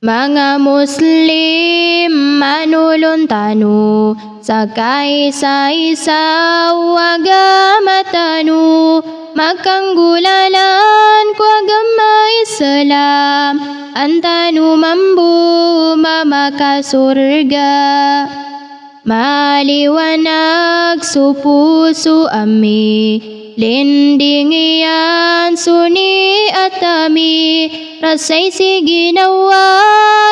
Mga Muslim manulun tanu sakay sa isaw agama tanu makanggulalan ku agama Islam antanu mambu mamaka surga maliwanag supuso ami lindingian suni atami rasai si ginawa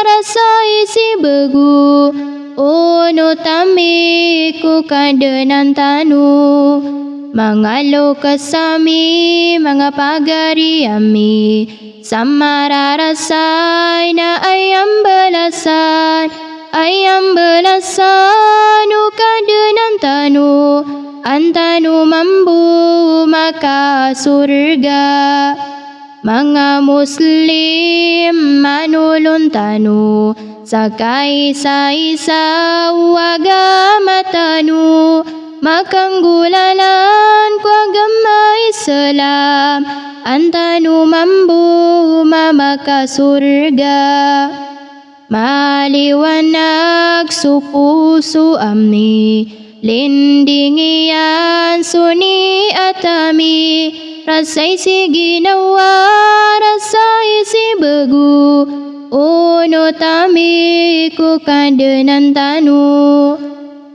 rasai si begu uno tami ku kadenan tanu mangalo kasami mga pagari ami samara rasai na ayam belasan kadenan tanu antanu mambu maka surga mga Muslim manulun tanu sakay sa isaw agama tanu makanggulalan ku agama Islam antanu mambu mamaka surga maliwanag supuso ami lindingian suni atami rasai si ginawa rasai si begu uno tami ku kadenan tanu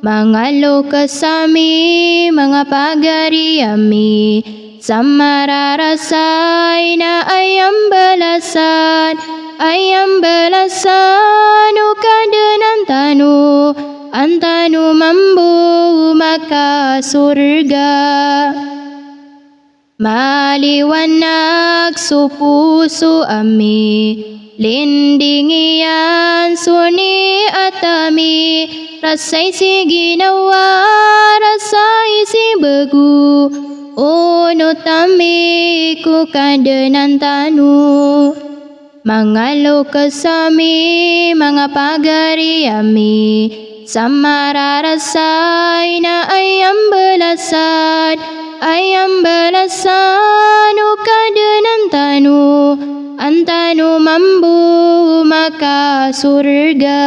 mangalo kasami mga pagari ami samara rasai na ayam belasan kadenan tanu antanu mambu maka surga maliwanag supuso ami lindingian suni atami rasai si ginawa rasai si begu uno tami ku kadenan tanu mangalo kasami mga pagari ami samara rasai na ayam belasan kadenan tanu antanu mambu maka surga.